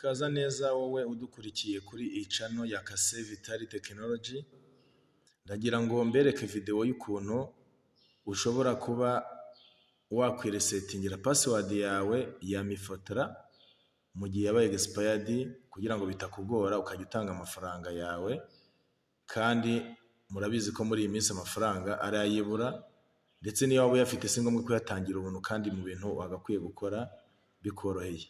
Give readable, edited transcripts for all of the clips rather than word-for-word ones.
Kaza neza wowe udukurikiye kuri iyi channel ya Kase Vital Technology. Ndagira ngo mbereke video y'ukuntu ushobora kuba wakwiresetingira password yawe ya Mifotra mu gihe yabaye expired kugira ngo bitakugora ukajya utanga amafaranga yawe, kandi murabizi ko muri iyi minsi amafaranga ari ayibura, ndetse niyo waba uyafite si ngombwa kuyatangira ubuntu kandi mu bintu wagakwiye gukora bikoroheye.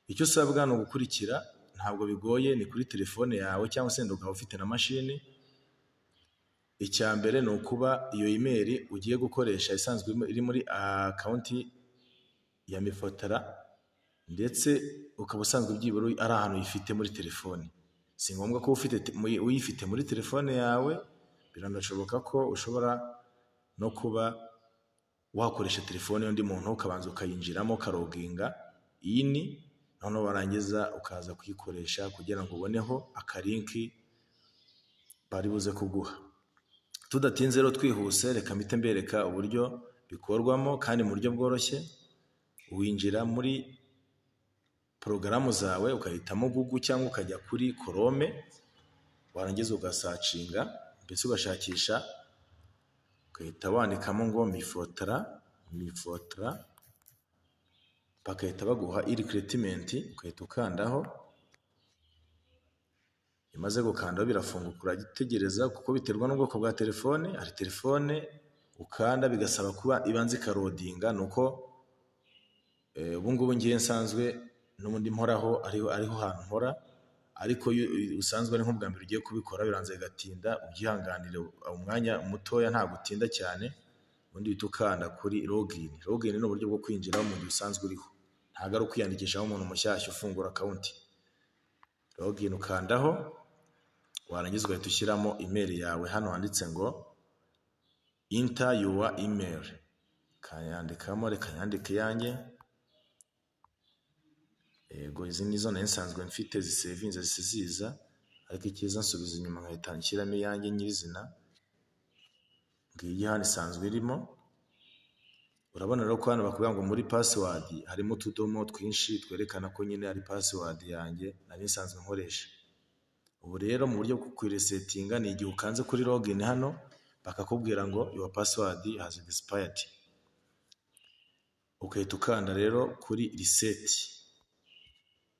Icyo usabwa no gukurikira ntabwo bigoye, ni kuri telefone yawe cyangwa se ukaba ufite na mashini. Icyambere ni ukuba iyo email ugiye gukoresha isanzwe iri muri account ya Mifotra, ndetse ukaba usanzwe byibura ari ahantu uyifite muri telefone. Si ngombwa ko uyifite muri telefone yawe, biranashoboka ko ushobora no kuba wakoresha telefone y'undi muntu ukabanza ukayinjiramo ukaroginga ini, noneho warangiza ukaza kuyikoresha kugira ngo uboneho akalinki bari buze kuguha. Tudatinze rero twihuse, reka mpite mbereka uburyo bikorwamo kandi mu buryo bworoshye. Winjira muri porogaramu zawe ukahitamo Google cyangwa ukajya kuri Chrome, warangiza ugasacinga, mbese ugashakisha, ukahita wandikamo ngo Mifotra, bakahita baguha e-recruitment, ukahita ukandaho. Imaze gukandaho birafunguka, uragitegereza kuko biterwa n'ubwoko bwa telefone. Hari telefone ukanda bigasaba kuba ibanza ikarodinga, nuko ubu ngubu ngiye nsanzwe n'ubundi mporaho ariho hantu nkora, ariko usanzwe ari nk'ubwa mbere ugiye kubikora biranze bigatinda, ubyihanganire umwanya mutoya, nta gutinda cyane. Ubundi uhita ukanda kuri login. Login ni uburyo bwo kwinjira mu gihe usanzwe uriho, ntabwo ari ukwiyandikishaho umuntu mushyashya ufungura account. Login ukandaho, warangiza ugahita ushyiramo email yawe. Hano handitse ngo enter your email, kayandikamo, reka yandike yanjye. Yego, izi nizo nari nsanzwe mfite zisevinze zisiziza, ariko icyiza nsubiza inyuma nkahita nshyiramo iyanjye nyirizina. Ngiyi hano isanzwe irimo. Urabona rero ko hano bakubwira ngo muri password harimo utudomo twinshi twerekana ko nyine ari password yanjye nari nsanzwe nkoresha. Ubu rero mu buryo bwo kwiresetinga ni igihe ukanze kuri login hano bakakubwira ngo your password has expired, ukahita ukanda rero kuri reset.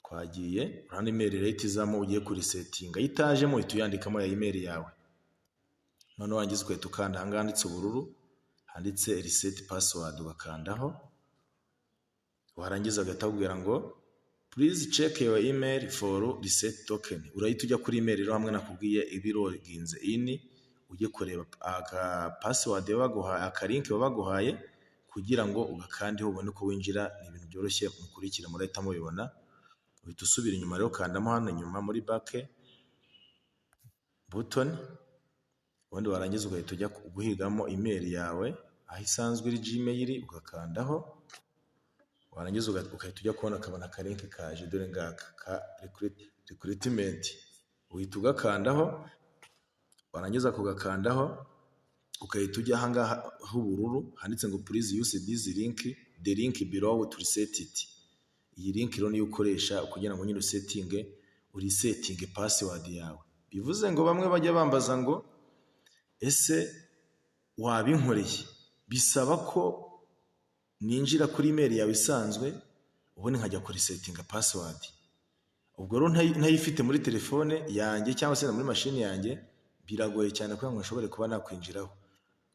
Twagiye, urabona email rate izamo ugiye kurisetinga, itajemo uhita uyandikamo ya email yawe. Noneho wangiza ukahita ukanda ahangaha handitse ubururu handitse reset password, ugakandaho. Warangiza agahita akubwira ngo please check your email for reset token. Urahita ujya kuri email rero hamwe nakubwiye ibiroginze ini, ujye kureba password baguhaye, akalinki baguhaye, kugira ngo ugakandeho ubone ko winjira. Ni ibintu byoroshye, mukurikira murahita mubibona. Uhita usubira inyuma rero, kandamo hano inyuma muri back button, ubundi warangiza ugahita ujya guhigamo email yawe aho isanzwe iri Gmail, ugakandaho. Warangiza ugahita ujya kubona akabona akalinki kaje, dore ngaka ka recruitment, uhita ugakandaho. Warangiza kugakandaho ukahita ujya ahangaha h'ubururu handitse ngo please use this link, the link below to reset it. Iyi link rero niyo ukoresha kugira ngo nyine urisetinge password yawe. Bivuze ngo bamwe bajya bambaza ngo ese wabinkoreye, bisaba ko ninjira kuri email yawe isanzwe ubundi nkajya kurisetinga password. Ubwo rero ntayifite muri telefone yanjye cyangwa se muri mashini yanjye, biragoye cyane kugira ngo nshobore kuba nakwinjiraho.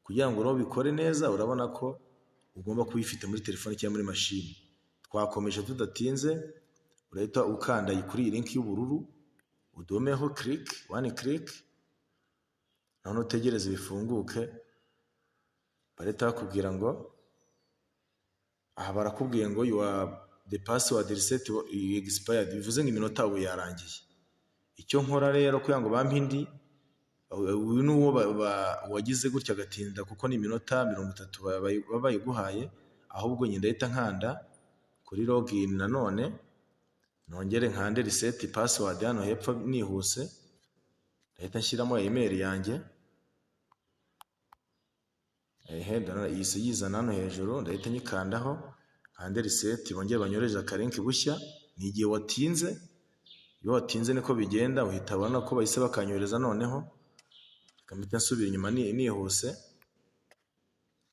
Kugira ngo rero bikore neza, urabona ko ugomba kuyifite muri telefone cyangwa muri mashini. Twakomeje tudatinze, urahita ukanda kuri iyi link y'ubururu, udomeho one click, noneho utegereze bifunguke. Barahita bakubwira ngo aha barakubwiye ngo the password reset expired, bivuze ngo iminota ubu yarangiye. Icyo nkora rero kugira ngo bampe indi, uyu ni uwo wagize gutya agatinda kuko ni iminota 30 baba bayiguhaye, ahubwo nyine ndahita nkanda kuri login nanone, nongere nkande reset password hano hepfo nihuse. Ndahita nshyiramo email yanjye, iyi yizana hano hejuru, ndahita nyikandaho, hande reset bongere banyoreje akalinki bushya. ni igihe watinze. Iyo watinze niko bigenda, uhita ubona ko bahise bakanyohereza. Noneho reka mpite nsubira inyuma nihuse.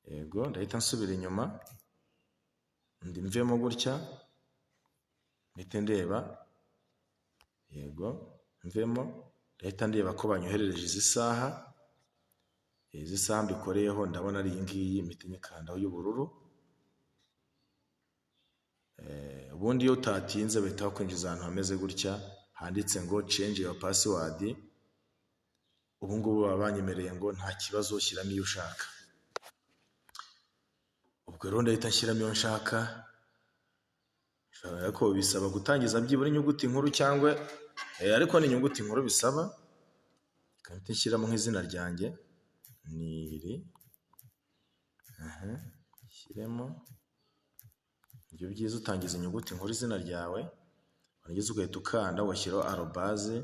Yego, ndahita nsubira inyuma mvemo gutya, mpite ndeba. Yego, mvemo, ndahita ndeba ko banyoherereje izi saha. Izi saha mbikoreyeho ndabona ari iyi ngiyi, mpite nyikandaho y'ubururu. Ubundi iyo utatinze bahita bakwinjiza ahantu hameze gutya handitse ngo change your password. Ubu ngubu baba banyemereye ngo nta kibazo, shyiramo iyo ushaka. Ubwo rero ndahita nshyiramo iyo nshaka. Ariko bisaba gutangiza byibura inyuguti nkuru cyangwa ariko ni inyuguti nkuru bisaba. Kandi nshyiramo nk'izina ryanjye niri. Shyiremo. Ibyo byiza utangiza inyuguti nkuru izina ryawe, warangiza ugahita ukanda ugashyiraho arobase,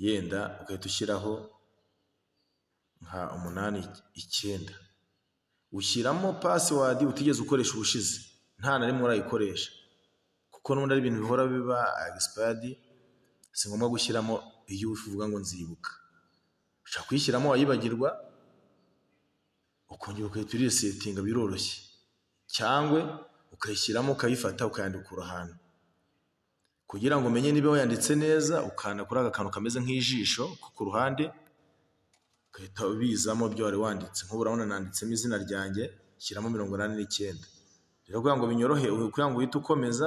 yenda ugahita ushyiraho nka 89. Ushyiramo password utigeze ukoresha ubushize, nta na rimwe urayikoresha, kuko n'ubundi ari ibintu bihora biba expired. Si ngombwa gushyiramo iyo uvuga ngo nzibuka. Ushaka kuyishyiramo wayibagirwa ukongera ugahita urisetinga, biroroshye. Cyangwa ukayishyiramo ukayifata ukayandikura ahantu, kugira ngo umenye niba wayanditse neza. Ukanda kuri aka kantu kameze nk'ijisho ko ku ruhande, ugahita ubizamo byo wari wanditse. Nk'ubu urabona nanditsemo izina ryanjye, shyiramo 89. Rero kugira ngo binyorohe, kugira ngo uhite ukomeza,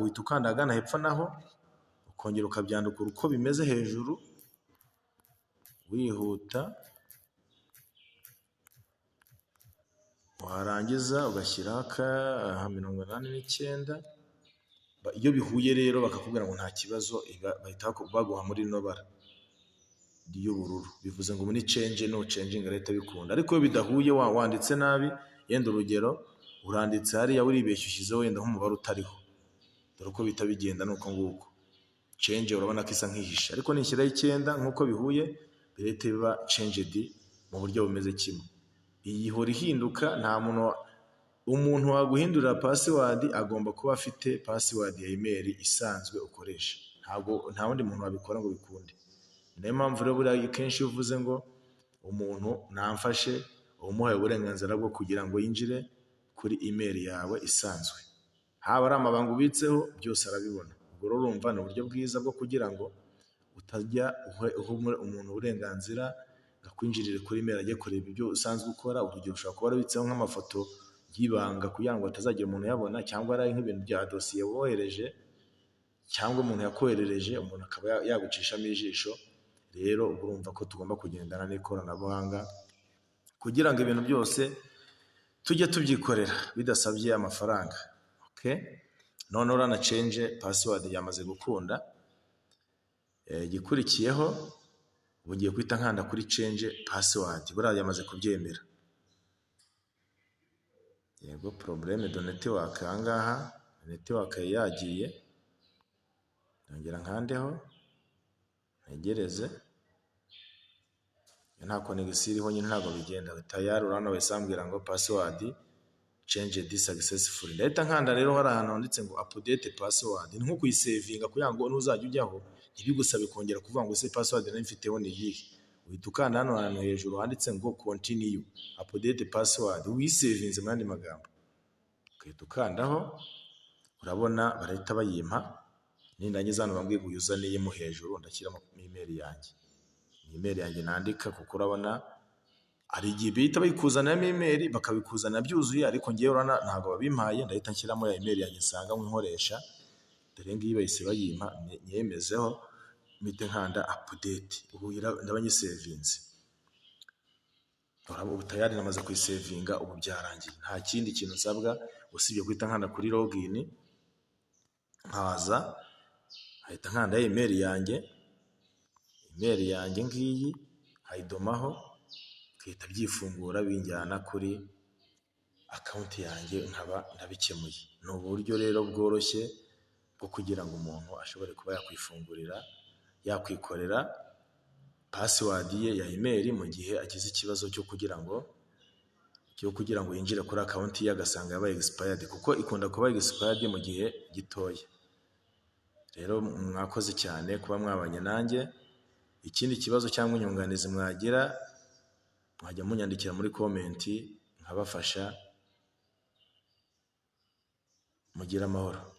uhita ukanda ahagana hepfo naho, ukongera ukabyandukura uko bimeze hejuru wihuta. Warangiza ugashyiraho 89. Iyo bihuye rero bakakubwira ngo nta kibazo, bahita baguha muri rino bara ry'ubururu. Bivuze ngo muri change no changing leta bikunda. Ariko iyo bidahuye wanditse nabi, yenda urugero uranditse hariya uribeshye ushyizeho wenda nk'umubare utariho, dore uko bita bigenda nuko nguko. Change urabona ko isa nk'ihisha, ariko nishyiraho 9 nk'uko bihuye, birete biba changed mu buryo bumeze kimwe. Iyi ihora ihinduka. Nta umuntu waguhindurira password agomba kuba afite password ya email isanzwe ukoresha. Nta wundi muntu wabikora ngo bikunde. Niyo mpamvu rero buriya kenshi iyo uvuze ngo umuntu namfashe, umuhaye uburenganzira bwo kugira ngo yinjire kuri email yawe isanzwe, haba ari amabanga ubitseho byose arabibona. Ubwo rero urumva ni uburyo bwiza bwo kugira ngo utajya uha umuntu uburenganzira akwinjirire kuri email ajye kureba ibyo usanzwe ukora. Urugero ushobora kuba warabitseho nk'amafoto y'ibanga kugira ngo atazagira umuntu yabona, cyangwa ari nk'ibintu bya dosiye wohereje cyangwa umuntu yakoherereje, umuntu akaba yagucishamo ijisho. Rero urumva ko tugomba kugendana n'ikoranabuhanga kugira ngo ibintu byose tujye tubyikorera bidasabye amafaranga. None urana change password yamaze gukunda. Igikurikiyeho ubu ngiye kwita nkanda kuri change password. Buriya yamaze kubyemera. Yego, problème de network. Ahangaha network yagiye. Ndongera nkandeho ntegereze. Nta connection iriho nyine ntabwo bigenda. Tayari urana wese ambwira ngo password changed successfully. Ndahita nkanda rero hari ahantu handitse ngo update password. Ni nko kuyisavinga kugira ngo nuzajya ujyaho ntibigusabe kongera kuvuga ngo se password nari mfiteho ni iyihe. Uhita ukanda hano hantu hejuru handitse ngo continue update password, wisavinze mu yandi magambo. Ukahita ukandaho, urabona barahita bayimpa. Nindangiza hano bambwiye ngo uzaneyemo hejuru, ndashyiramo email yanjye. Email yanjye nandika, kuko urabona hari igihe bihita bayikuzanamo email bakabikuzana byuzuye, ariko ngewe urana ntabwo babimpaye. Ndahita nshyiramo ya email yanjye nsanga nkoresha. Dore ngiyi bahise bayimpa, nyemezeho, mpite nkanda update. Ubu ndaba nyisavinze. Ubu tayari namaze kuyisavinga, ubu byarangiye. Nta kindi kintu nsabwa usibye guhita nkanda kuri login, nkaza ahita nkanda email yanjye. Email yanjye ngiyi hayidomaho, bihita byifungura binjyana kuri account yanjye, nkaba ndabikemuye. Ni uburyo rero bworoshye bwo kugira ngo umuntu ashobore kuba yakwikorera password ye ya email mu gihe agize ikibazo cyo kugira ngo cyo kugira ngo yinjire kuri akawunti ye agasanga yabaye expired, kuko ikunda kuba expired mu gihe gitoya. Rero mwakoze cyane kuba mwabanye nanjye. Ikindi kibazo cyangwa inyunganizi mwagira, mwajya munyandikira muri komenti nkabafasha. Mugire amahoro.